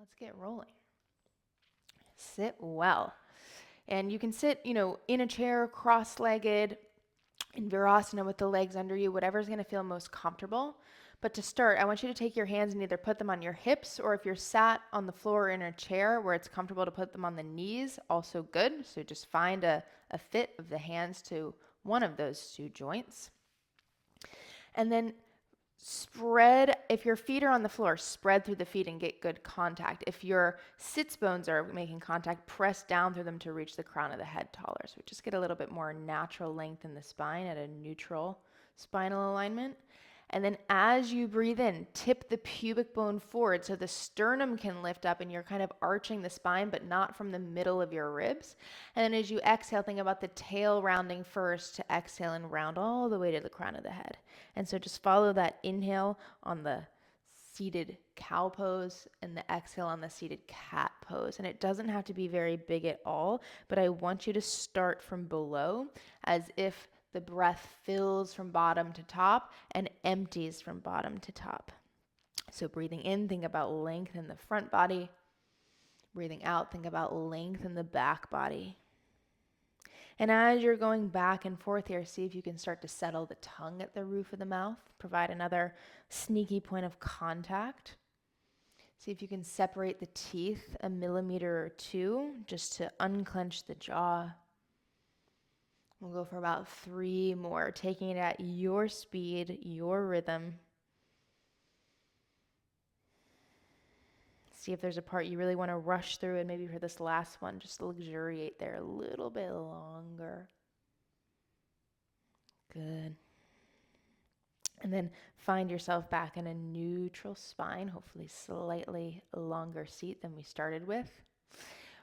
Let's get rolling. Sit well. And you can sit, in a chair, cross-legged, in Virasana with the legs under you, whatever's going to feel most comfortable. But to start, I want you to take your hands and either put them on your hips, or if you're sat on the floor or in a chair where it's comfortable to put them on the knees, also good. So just find a fit of the hands to one of those two joints. And then spread, if your feet are on the floor, spread through the feet and get good contact. If your sits bones are making contact, press down through them to reach the crown of the head taller. So just get a little bit more natural length in the spine at a neutral spinal alignment. And then as you breathe in, tip the pubic bone forward so the sternum can lift up and you're kind of arching the spine, but not from the middle of your ribs. And then as you exhale, think about the tail rounding first to exhale and round all the way to the crown of the head. And so just follow that inhale on the seated cow pose and the exhale on the seated cat pose. And it doesn't have to be very big at all, but I want you to start from below as if the breath fills from bottom to top and empties from bottom to top. So breathing in, think about length in the front body. Breathing out, think about length in the back body. And as you're going back and forth here, see if you can start to settle the tongue at the roof of the mouth. Provide another sneaky point of contact. See if you can separate the teeth a millimeter or two just to unclench the jaw. We'll go for about 3 more, taking it at your speed, your rhythm. See if there's a part you really want to rush through, and maybe for this last one, just luxuriate there a little bit longer. Good. And then find yourself back in a neutral spine, hopefully slightly longer seat than we started with.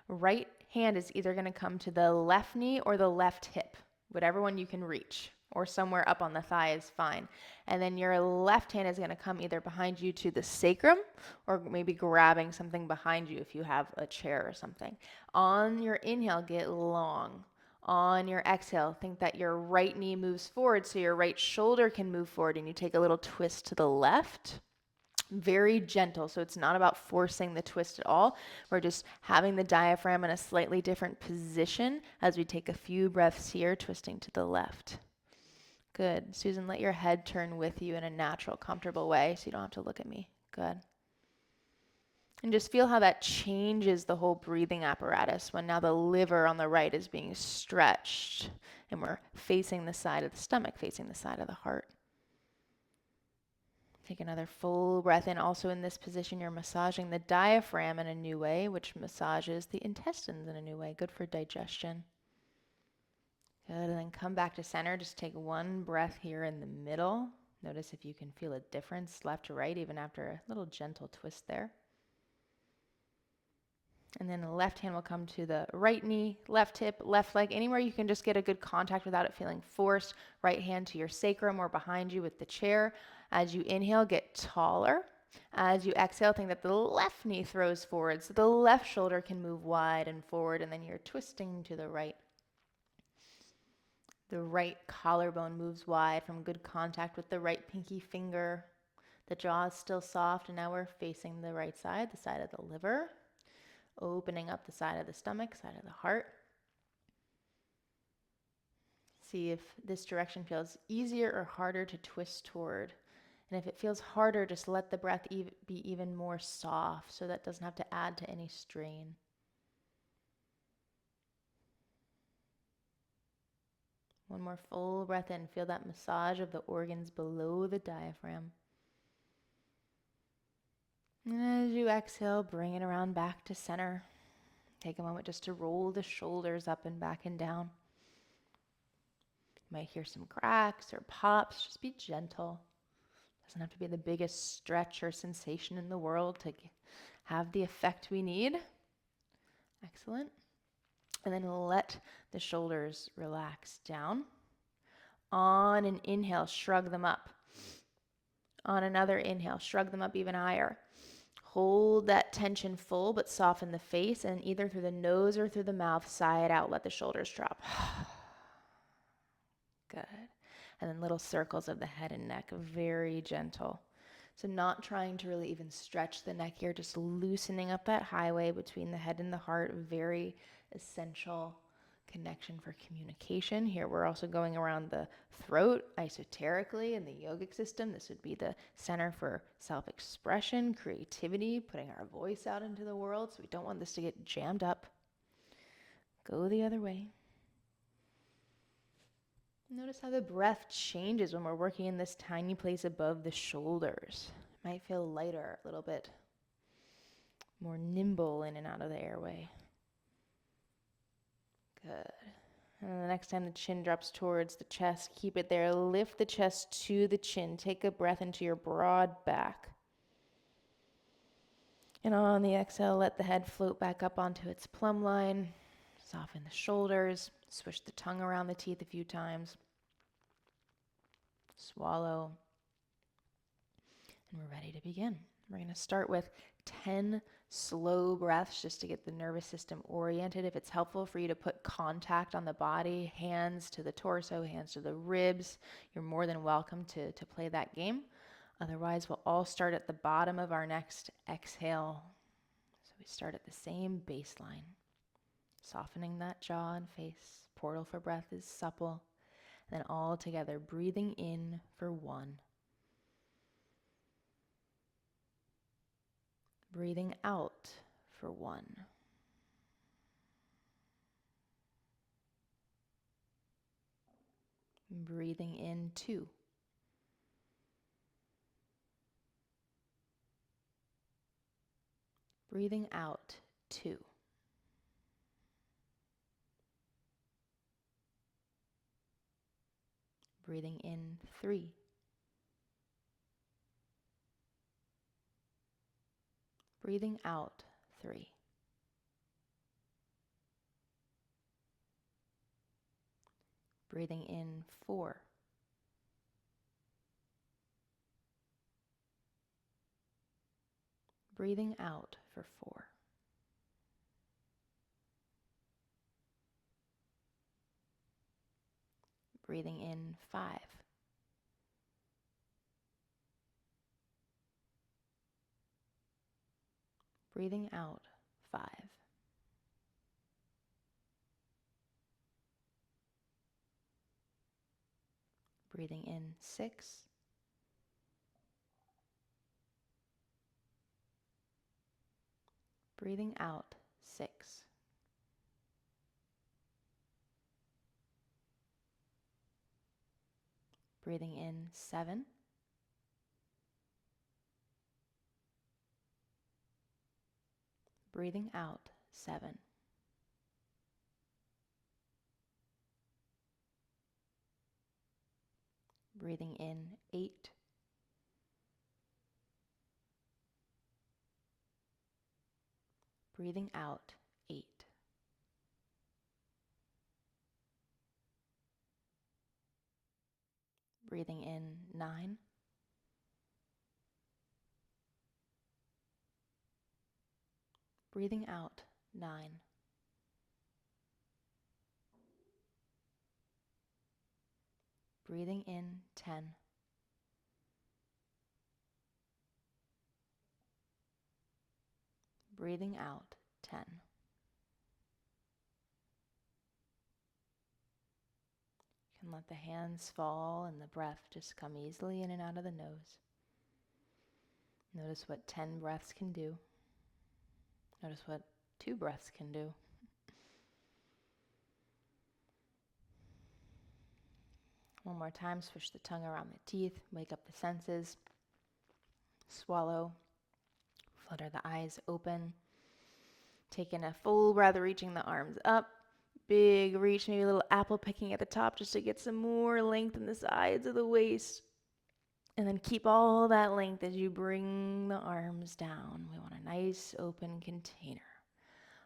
Right hand is either going to come to the left knee or the left hip, whatever one you can reach, or somewhere up on the thigh is fine. And then your left hand is going to come either behind you to the sacrum or maybe grabbing something behind you if you have a chair or something. On your inhale, get long. On your exhale, think that your right knee moves forward so your right shoulder can move forward and you take a little twist to the left. Very gentle, so it's not about forcing the twist at all. We're just having the diaphragm in a slightly different position as we take a few breaths here, twisting to the left. Good. Susan, let your head turn with you in a natural, comfortable way so you don't have to look at me. Good. And just feel how that changes the whole breathing apparatus when now the liver on the right is being stretched and we're facing the side of the stomach, facing the side of the heart. Take another full breath in. Also in this position, you're massaging the diaphragm in a new way, which massages the intestines in a new way. Good for digestion. Good, and then come back to center. Just take one breath here in the middle. Notice if you can feel a difference left to right, even after a little gentle twist there. And then the left hand will come to the right knee, left hip, left leg, anywhere you can just get a good contact without it feeling forced. Right hand to your sacrum or behind you with the chair. As you inhale, get taller. As you exhale, think that the left knee throws forward so the left shoulder can move wide and forward, and then you're twisting to the right. The right collarbone moves wide from good contact with the right pinky finger. The jaw is still soft, and now we're facing the right side, the side of the liver. Opening up the side of the stomach, side of the heart. See if this direction feels easier or harder to twist toward. And if it feels harder, just let the breath be even more soft so that doesn't have to add to any strain. One more full breath in. Feel that massage of the organs below the diaphragm. And as you exhale, bring it around back to center. Take a moment just to roll the shoulders up and back and down. You might hear some cracks or pops. Just be gentle. Doesn't have to be the biggest stretch or sensation in the world to have the effect we need. Excellent. And then let the shoulders relax down. On an inhale, shrug them up. On another inhale, shrug them up even higher. Hold that tension full, but soften the face, and either through the nose or through the mouth, sigh it out. Let the shoulders drop. Good. And then little circles of the head and neck, very gentle. So not trying to really even stretch the neck here, just loosening up that highway between the head and the heart. Very essential connection for communication. Here we're also going around the throat esoterically in the yogic system. This would be the center for self-expression, creativity, putting our voice out into the world. So we don't want this to get jammed up. Go the other way. Notice how the breath changes when we're working in this tiny place above the shoulders. It might feel lighter, a little bit more nimble in and out of the airway. Good. And then the next time the chin drops towards the chest, keep it there. Lift the chest to the chin. Take a breath into your broad back. And on the exhale, let the head float back up onto its plumb line. Soften the shoulders. Swish the tongue around the teeth a few times. Swallow. And we're ready to begin. We're going to start with 10 slow breaths just to get the nervous system oriented. If it's helpful for you to put contact on the body, hands to the torso, hands to the ribs, you're more than welcome to play that game. Otherwise, we'll all start at the bottom of our next exhale. So we start at the same baseline. Softening that jaw and face. Portal for breath is supple. And then all together, breathing in for 1. Breathing out for 1. Breathing in 2. Breathing out 2. Breathing in 3. Breathing out 3. Breathing in 4. Breathing out for 4. Breathing in 5. Breathing out 5. Breathing in 6. Breathing out 6. Breathing in 7. Breathing out 7. Breathing in 8. Breathing out 8. Breathing in 9. Breathing out 9. Breathing in 10. Breathing out 10. You can let the hands fall and the breath just come easily in and out of the nose. Notice what 10 breaths can do. Notice what 2 breaths can do. One more time, swish the tongue around the teeth, wake up the senses. Swallow, flutter the eyes open. Take in a full breath, reaching the arms up. Big reach, maybe a little apple picking at the top just to get some more length in the sides of the waist. And then keep all that length as you bring the arms down. We want a nice open container.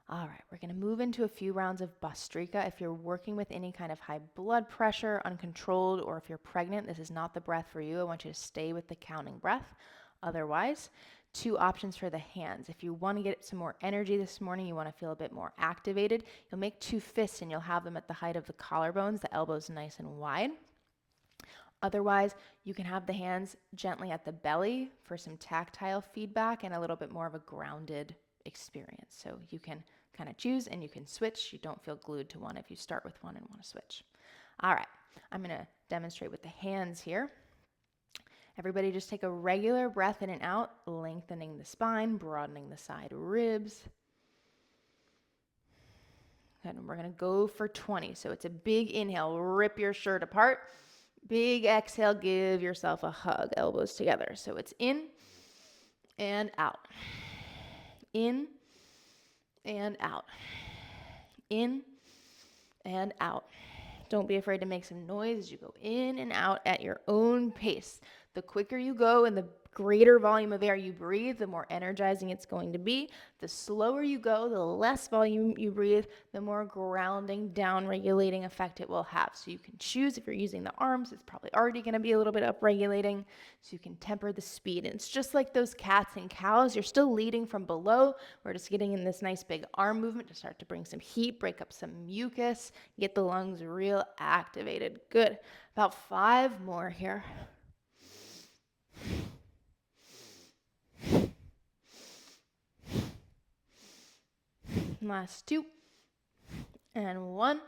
All right, we're going to move into a few rounds of Bhastrika. If you're working with any kind of high blood pressure, uncontrolled, or if you're pregnant, this is not the breath for you. I want you to stay with the counting breath. Otherwise, 2 options for the hands. If you want to get some more energy this morning, you want to feel a bit more activated, you'll make 2 fists and you'll have them at the height of the collarbones, the elbows nice and wide. Otherwise, you can have the hands gently at the belly for some tactile feedback and a little bit more of a grounded experience. So you can kind of choose and you can switch. You don't feel glued to one if you start with one and want to switch. All right, I'm going to demonstrate with the hands here. Everybody just take a regular breath in and out, lengthening the spine, broadening the side ribs. And we're going to go for 20. So it's a big inhale, rip your shirt apart. Big exhale, give yourself a hug, elbows together. So it's in and out. In and out. In and out. Don't be afraid to make some noise as you go in and out at your own pace. The quicker you go and the greater volume of air you breathe, the more energizing it's going to be. The slower you go, the less volume you breathe, the more grounding, down regulating effect it will have. So you can choose if you're using the arms, it's probably already going to be a little bit up regulating. So you can temper the speed. And it's just like those cats and cows. You're still leading from below. We're just getting in this nice big arm movement to start to bring some heat, break up some mucus, get the lungs real activated. Good. About 5 more here. Last 2 and 1.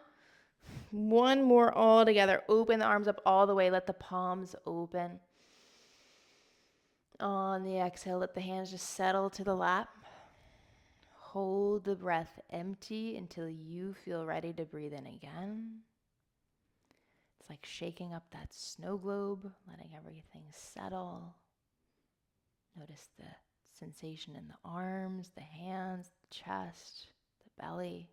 One more all together. Open the arms up all the way. Let the palms open. On the exhale, let the hands just settle to the lap. Hold the breath empty until you feel ready to breathe in again. It's like shaking up that snow globe, letting everything settle. Notice the sensation in the arms, the hands, the chest, the belly.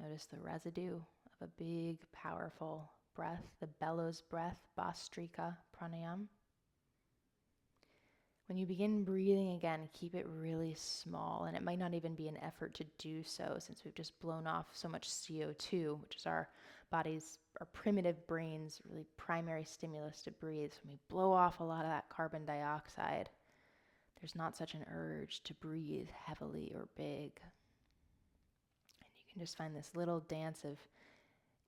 Notice the residue of a big, powerful breath, the Bellows breath, Bhastrika pranayama. When you begin breathing again, keep it really small, and it might not even be an effort to do so since we've just blown off so much CO2, which is our body's, our primitive brain's really primary stimulus to breathe. So when we blow off a lot of that carbon dioxide, there's not such an urge to breathe heavily or big. And you can just find this little dance of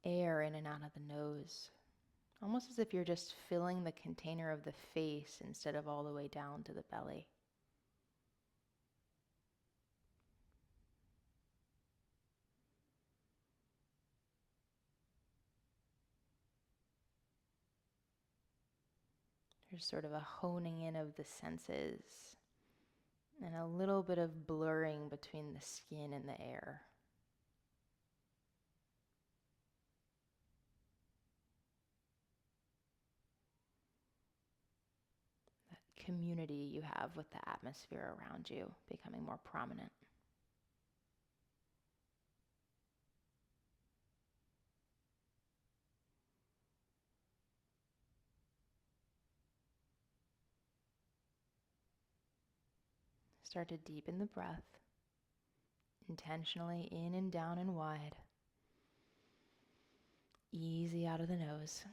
air in and out of the nose. Almost as if you're just filling the container of the face instead of all the way down to the belly. There's sort of a honing in of the senses and a little bit of blurring between the skin and the air. Community you have with the atmosphere around you becoming more prominent. Start to deepen the breath, intentionally in and down and wide. Easy out of the nose.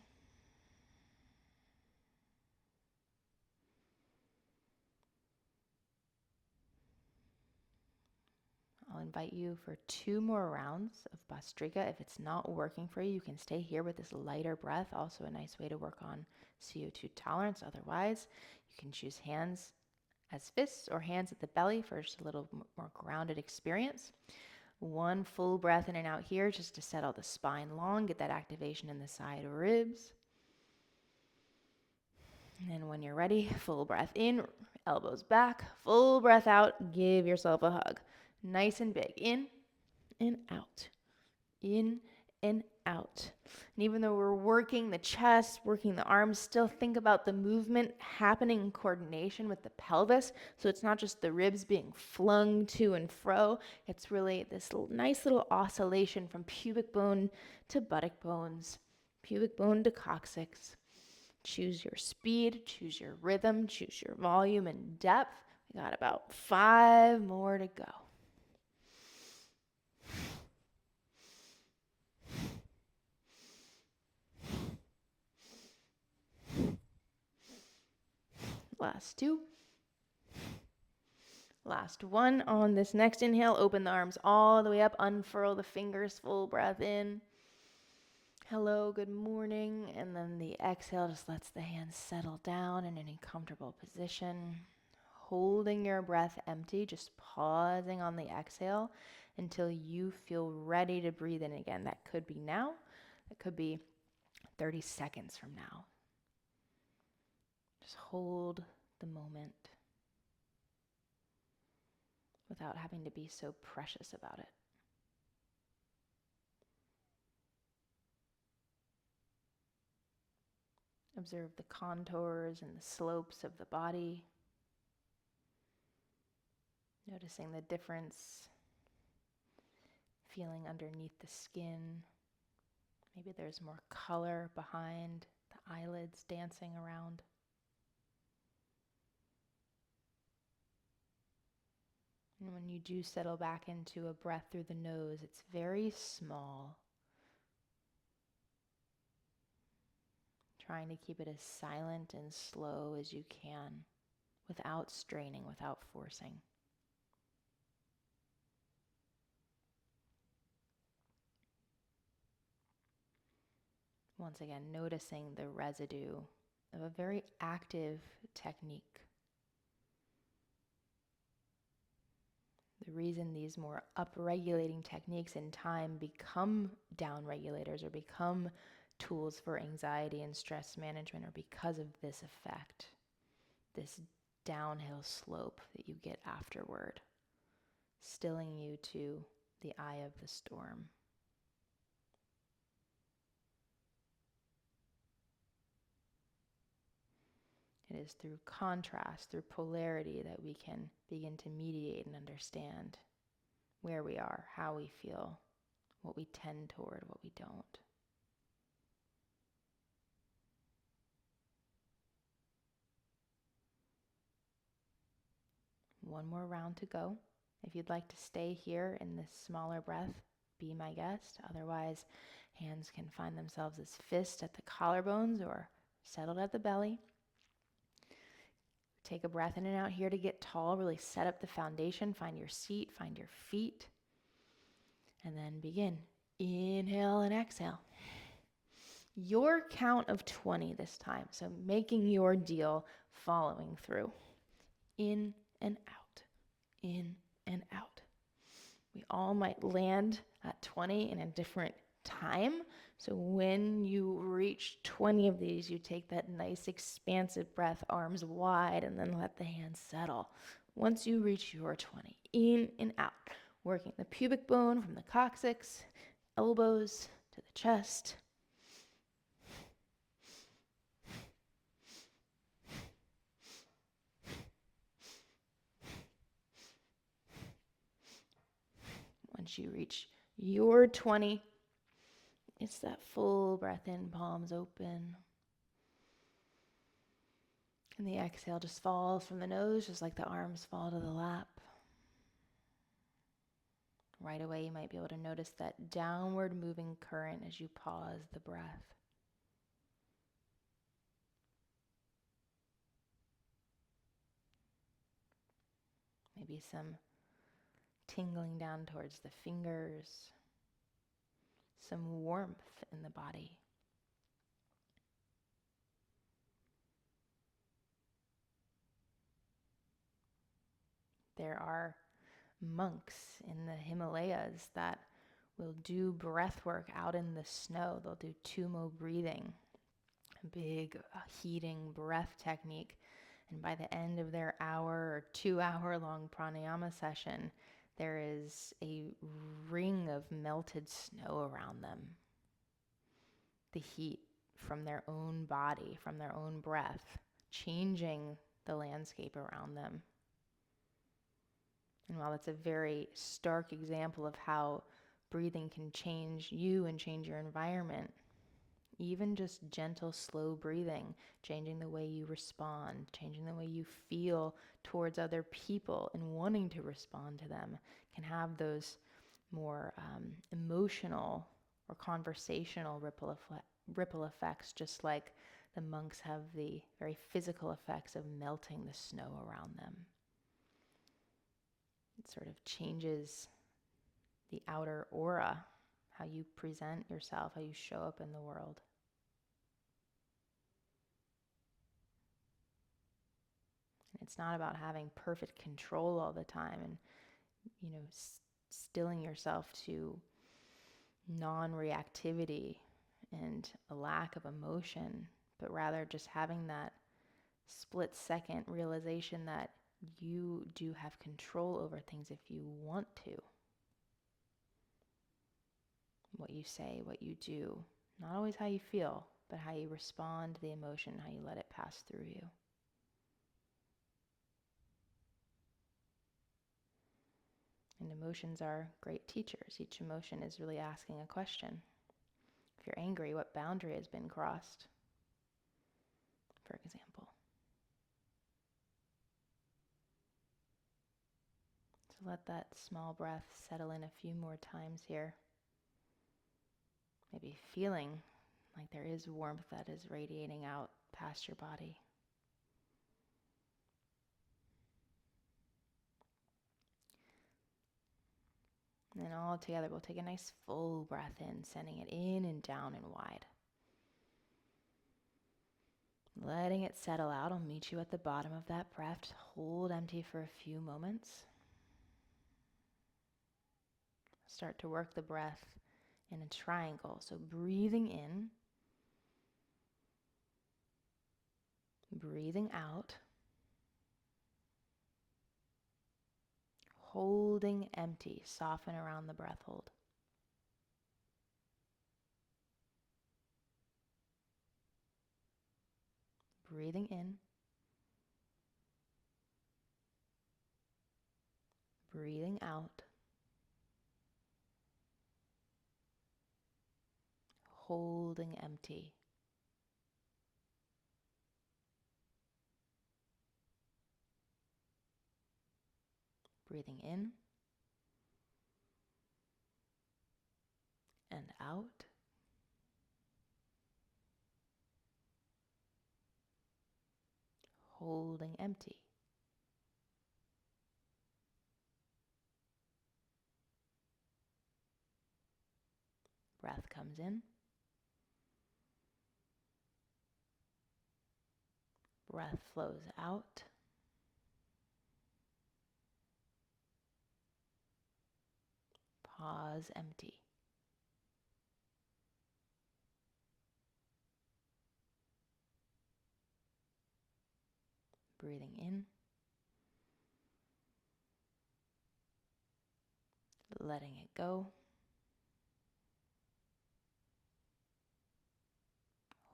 I'll invite you for 2 more rounds of Bhastrika. If it's not working for you, you can stay here with this lighter breath. Also a nice way to work on CO2 tolerance. Otherwise, you can choose hands as fists or hands at the belly for just a little more grounded experience. 1 full breath in and out here just to settle the spine long, get that activation in the side ribs. And then when you're ready, full breath in, elbows back, full breath out, give yourself a hug. Nice and big, in and out, in and out. And even though we're working the chest, working the arms, still think about the movement happening in coordination with the pelvis. So it's not just the ribs being flung to and fro. It's really this nice little oscillation from pubic bone to buttock bones, pubic bone to coccyx. Choose your speed, choose your rhythm, choose your volume and depth. We got about 5 more to go. Last 2. Last 1. On this next inhale, open the arms all the way up, unfurl the fingers, full breath in. Hello, good morning. And then the exhale just lets the hands settle down in any comfortable position. Holding your breath empty, just pausing on the exhale until you feel ready to breathe in again. That could be now, that could be 30 seconds from now. Just hold the moment without having to be so precious about it. Observe the contours and the slopes of the body. Noticing the difference, feeling underneath the skin. Maybe there's more color behind the eyelids dancing around. And when you do settle back into a breath through the nose, it's very small. Trying to keep it as silent and slow as you can, without straining, without forcing. Once again, noticing the residue of a very active technique. The reason these more upregulating techniques in time become downregulators or become tools for anxiety and stress management are because of this effect, this downhill slope that you get afterward, stilling you to the eye of the storm. It is through contrast, through polarity, that we can begin to mediate and understand where we are, how we feel, what we tend toward, what we don't. One more round to go. If you'd like to stay here in this smaller breath, be my guest. Otherwise, hands can find themselves as fists at the collarbones or settled at the belly. Take a breath in and out here to get tall, really set up the foundation, find your seat, find your feet, and then begin. Inhale and exhale. Your count of 20 this time, so making your deal, following through. In and out, in and out. We all might land at 20 in a different time. So when you reach 20 of these, you take that nice expansive breath, arms wide, and then let the hands settle. Once you reach your 20, in and out, working the pubic bone from the coccyx, elbows to the chest. Once you reach your 20, it's that full breath in, palms open. And the exhale just falls from the nose, just like the arms fall to the lap. Right away, you might be able to notice that downward moving current as you pause the breath. Maybe some tingling down towards the fingers, some warmth in the body. There are monks in the Himalayas that will do breath work out in the snow. They'll do tumo breathing, a big heating breath technique. And by the end of their hour or 2 hour long pranayama session, there is a ring of melted snow around them. The heat from their own body, from their own breath, changing the landscape around them. And while it's a very stark example of how breathing can change you and change your environment, even just gentle, slow breathing, changing the way you respond, changing the way you feel towards other people and wanting to respond to them, can have those more emotional or conversational ripple effects, just like the monks have the very physical effects of melting the snow around them. It sort of changes the outer aura, how you present yourself, how you show up in the world. It's not about having perfect control all the time and, stilling yourself to non-reactivity and a lack of emotion, but rather just having that split second realization that you do have control over things if you want to. What you say, what you do, not always how you feel, but how you respond to the emotion, how you let it pass through you. And emotions are great teachers. Each emotion is really asking a question. If you're angry, what boundary has been crossed, for example? So let that small breath settle in a few more times here. Maybe feeling like there is warmth that is radiating out past your body. And then all together, we'll take a nice full breath in, sending it in and down and wide. Letting it settle out. I'll meet you at the bottom of that breath. Hold empty for a few moments. Start to work the breath in a triangle. So breathing in, breathing out, holding empty. Soften around the breath hold. Breathing in, breathing out, holding empty. Breathing in and out. Holding empty. Breath comes in. Breath flows out. Pause, empty. Breathing in. Letting it go.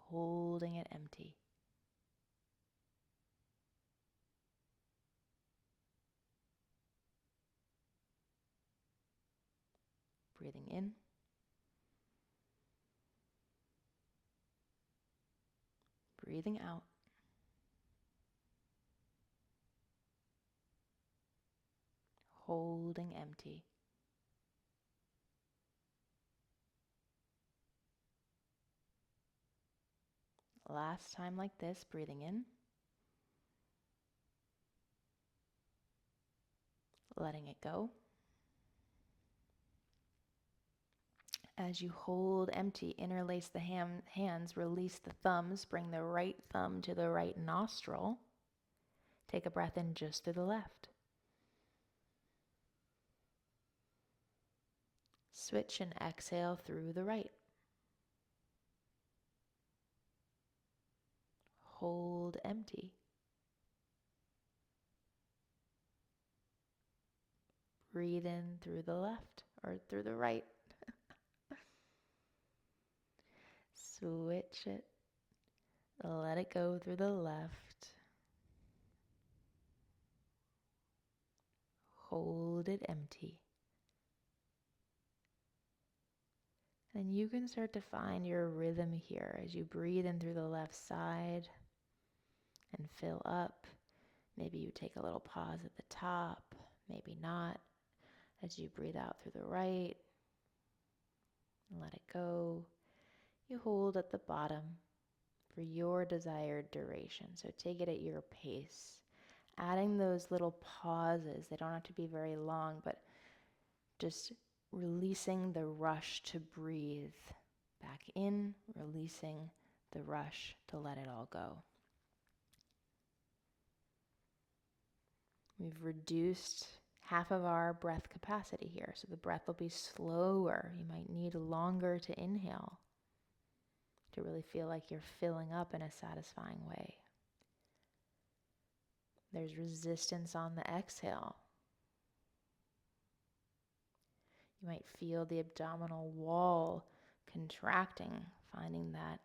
Holding it empty. Breathing in. Breathing out. Holding empty. Last time like this, breathing in. Letting it go. As you hold empty, interlace the hands, release the thumbs, bring the right thumb to the right nostril. Take a breath in just through the left. Switch and exhale through the right. Hold empty. Breathe in through the left or through the right. Switch it. Let it go through the left. Hold it empty. And you can start to find your rhythm here as you breathe in through the left side and fill up. Maybe you take a little pause at the top, maybe not. As you breathe out through the right, let it go. You hold at the bottom for your desired duration. So take it at your pace. Adding those little pauses, they don't have to be very long, but just releasing the rush to breathe back in, releasing the rush to let it all go. We've reduced half of our breath capacity here, so the breath will be slower. You might need longer to inhale to really feel like you're filling up in a satisfying way. There's resistance on the exhale. You might feel the abdominal wall contracting, finding that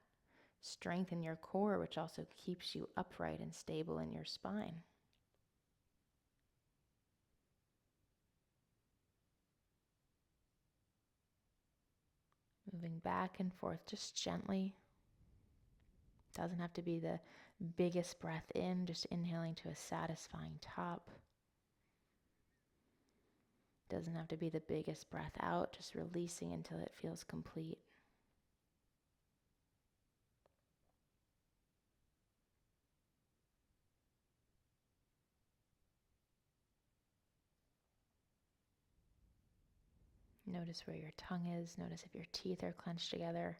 strength in your core, which also keeps you upright and stable in your spine. Moving back and forth just gently. Doesn't have to be the biggest breath in, just inhaling to a satisfying top. Doesn't have to be the biggest breath out, just releasing until it feels complete. Notice where your tongue is. Notice if your teeth are clenched together.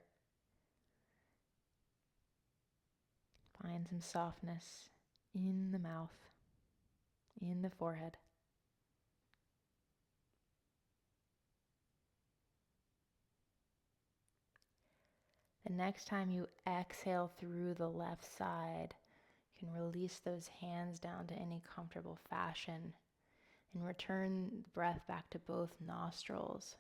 Find some softness in the mouth, in the forehead. The next time you exhale through the left side, you can release those hands down to any comfortable fashion and return the breath back to both nostrils.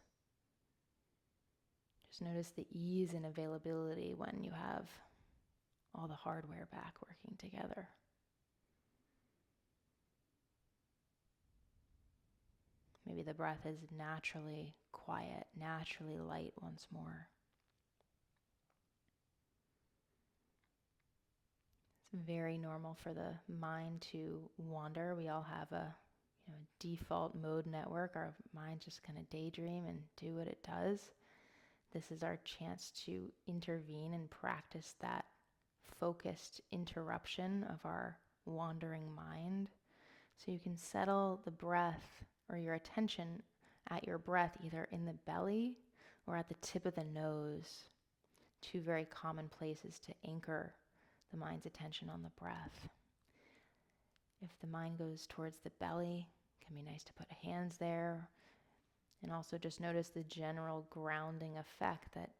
Just notice the ease and availability when you have all the hardware back working together. Maybe the breath is naturally quiet, naturally light once more. It's very normal for the mind to wander. We all have a default mode network. Our minds just kind of daydream and do what it does. This is our chance to intervene and practice that focused interruption of our wandering mind. So you can settle the breath or your attention at your breath either in the belly or at the tip of the nose. Two very common places to anchor the mind's attention on the breath. If the mind goes towards the belly, it can be nice to put hands there. And also just notice the general grounding effect that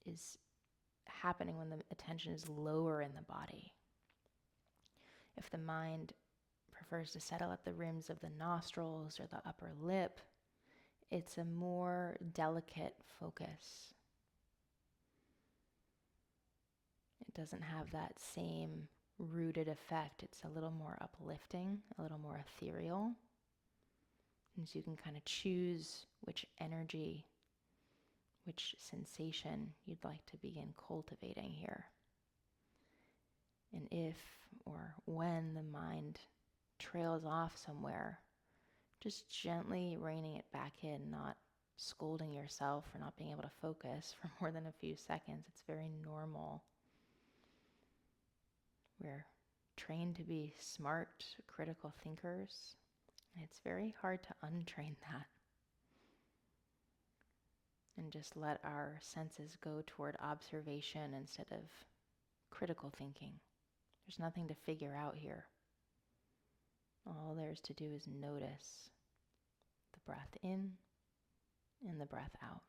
is happening when the attention is lower in the body. If the mind prefers to settle at the rims of the nostrils or the upper lip, it's a more delicate focus. It doesn't have that same rooted effect. It's a little more uplifting, a little more ethereal. And so you can kind of choose which energy, which sensation you'd like to begin cultivating here. And if or when the mind trails off somewhere, just gently reining it back in, not scolding yourself for not being able to focus for more than a few seconds. It's very normal. We're trained to be smart, critical thinkers. And it's very hard to untrain that. And just let our senses go toward observation instead of critical thinking. There's nothing to figure out here. All there's to do is notice the breath in and the breath out.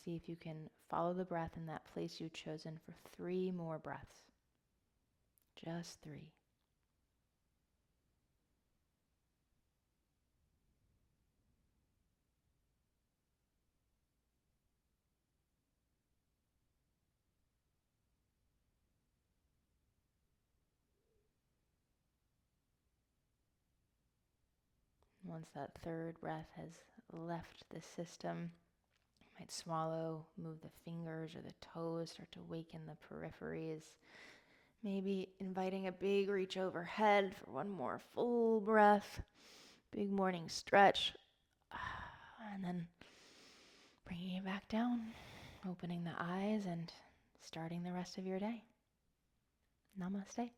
See if you can follow the breath in that place you've chosen for 3 more breaths. Just 3. Once that 3rd breath has left the system, you might swallow, move the fingers or the toes, start to waken the peripheries. Maybe inviting a big reach overhead for 1 more full breath. Big morning stretch. And then bringing it back down, opening the eyes and starting the rest of your day. Namaste.